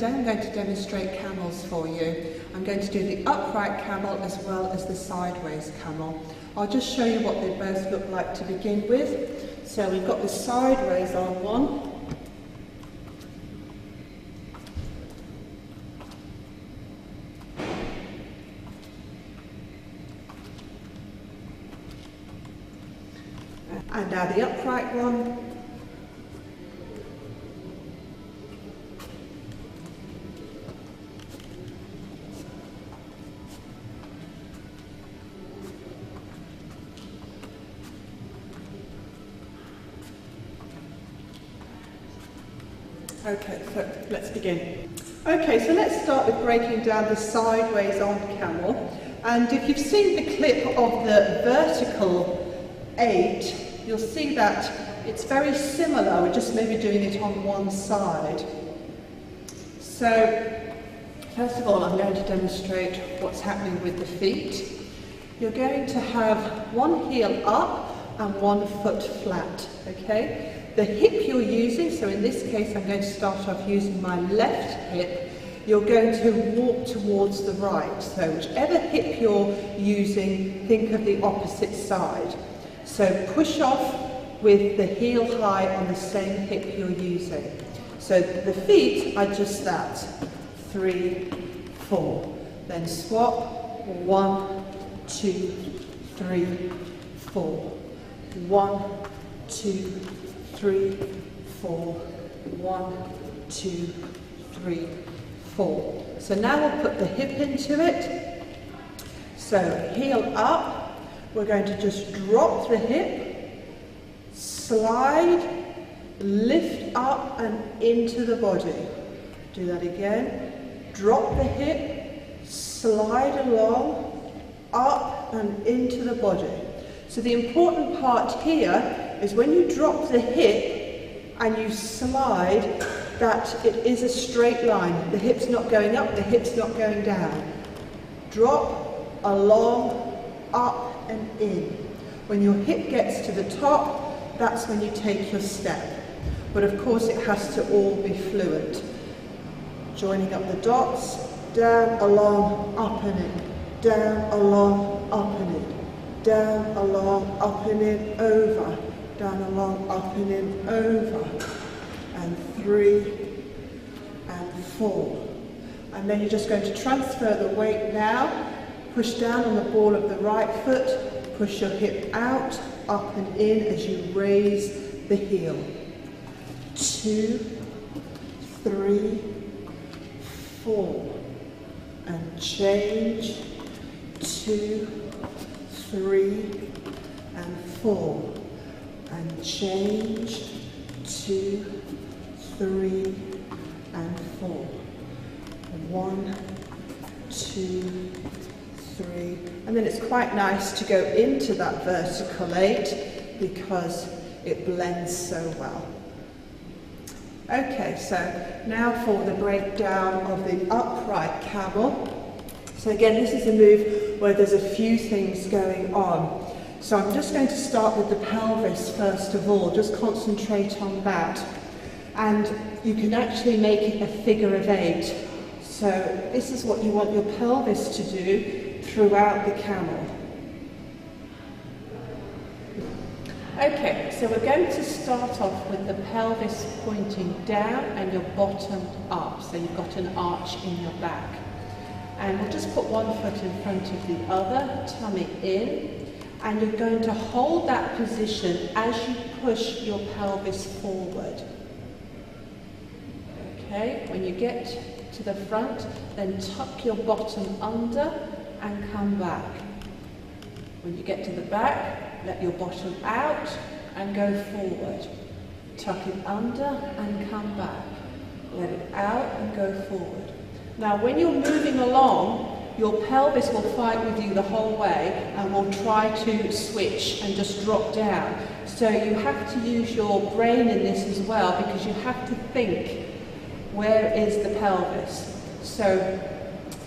today I'm going to demonstrate camels for you. I'm going to do the upright camel as well as the sideways camel. I'll just show you what they both look like to begin with. So we've got the sideways on one. And now the upright one. Okay, so let's begin. Okay, so let's start with breaking down the sideways on camel. And if you've seen the clip of the vertical 8, you'll see that it's very similar, we're just maybe doing it on one side. So, first of all, I'm going to demonstrate what's happening with the feet. You're going to have one heel up and one foot flat, okay? The hip you're using, so in this case I'm going to start off using my left hip, you're going to walk towards the right. So whichever hip you're using, think of the opposite side. So push off with the heel high on the same hip you're using. So the feet are just that, 3, 4. Then swap, 1, 2, 3, 4. 1, 2, 3, 4. 1, 2, 3, 4. So now we'll put the hip into it. So heel up. We're going to just drop the hip, slide, lift up and into the body. Do that again. Drop the hip, slide along, up and into the body. So the important part here is when you drop the hip and you slide, that it is a straight line. The hip's not going up, the hip's not going down. Drop, along, up and in. When your hip gets to the top, that's when you take your step. But of course it has to all be fluent. Joining up the dots, down, along, up and in. Down, along, up and in. Down, along, up and in, over. Down, along, up and in, over. And 3 and 4. And then you're just going to transfer the weight now. Push down on the ball of the right foot, push your hip out, up and in as you raise the heel. 2, 3, 4. And change. 2, 3, and 4. And change. 2, 3, and 4. 1, 2, 3, and then it's quite nice to go into that vertical 8 because it blends so well. Okay, so now for the breakdown of the upright camel. So again, this is a move where there's a few things going on. So I'm just going to start with the pelvis first of all, just concentrate on that. And you can actually make it a figure of 8. So this is what you want your pelvis to do throughout the camel. Okay, so we're going to start off with the pelvis pointing down and your bottom up. So you've got an arch in your back. And we'll just put one foot in front of the other, tummy in, and you're going to hold that position as you push your pelvis forward. Okay, when you get to the front, then tuck your bottom under and come back. When you get to the back, let your bottom out and go forward. Tuck it under and come back. Let it out and go forward. Now when you're moving along, your pelvis will fight with you the whole way and will try to switch and just drop down. So you have to use your brain in this as well, because you have to think, where is the pelvis? So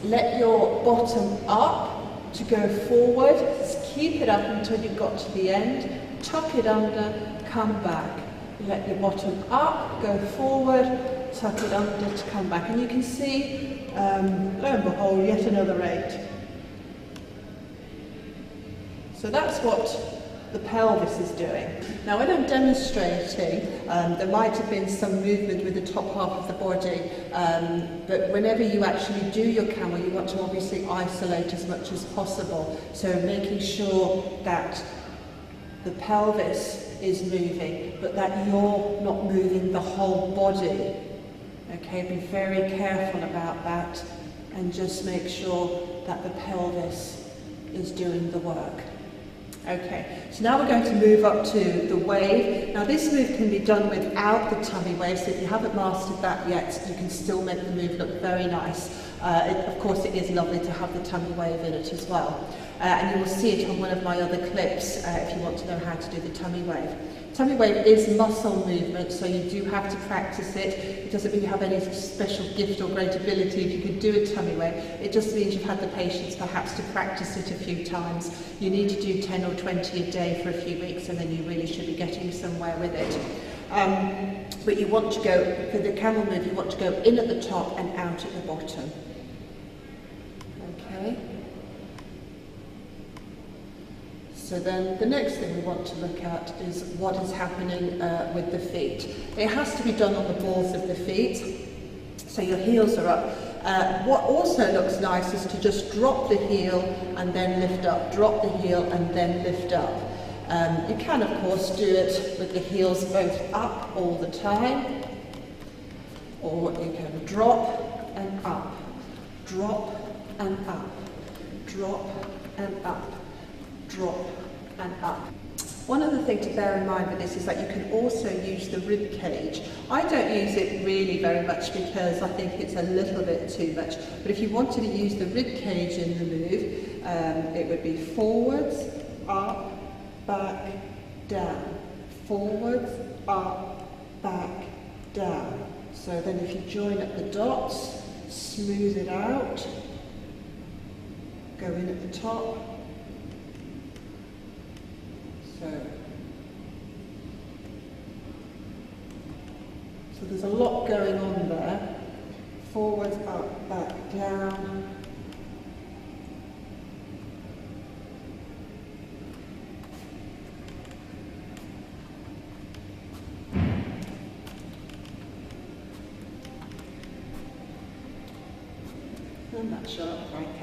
let your bottom up to go forward. Just keep it up until you've got to the end. Tuck it under, come back. Let your bottom up, go forward, tuck it under to come back. And you can see, lo and behold, yet another 8. So that's what the pelvis is doing. Now when I'm demonstrating, there might have been some movement with the top half of the body, but whenever you actually do your camel, you want to obviously isolate as much as possible. So making sure that the pelvis is moving, but that you're not moving the whole body. Okay, be very careful about that and just make sure that the pelvis is doing the work. Okay, so now we're going to move up to the wave. Now this move can be done without the tummy wave, so if you haven't mastered that yet, you can still make the move look very nice. Of course it is lovely to have the tummy wave in it as well. And you will see it on one of my other clips if you want to know how to do the tummy wave. Tummy wave is muscle movement, so you do have to practice it. It doesn't mean you have any special gift or great ability if you can do a tummy wave. It just means you've had the patience perhaps to practice it a few times. You need to do 10 or 20 a day for a few weeks, and then you really should be getting somewhere with it. But you want to go, for the camel move, you want to go in at the top and out at the bottom. Okay. So then the next thing we want to look at is what is happening with the feet. It has to be done on the balls of the feet, so your heels are up. What also looks nice is to just drop the heel and then lift up, drop the heel and then lift up. You can of course do it with the heels both up all the time, or you can drop and up, drop and up, drop and up, drop and up. One other thing to bear in mind with this is that you can also use the rib cage. I don't use it really very much because I think it's a little bit too much, but if you wanted to use the rib cage in the move, it would be forwards, up, back, down, forwards, up, back, down. So then if you join at the dots, smooth it out, go in at the top. So there's a lot going on there. Forwards, up, back, down. And that's your right hand.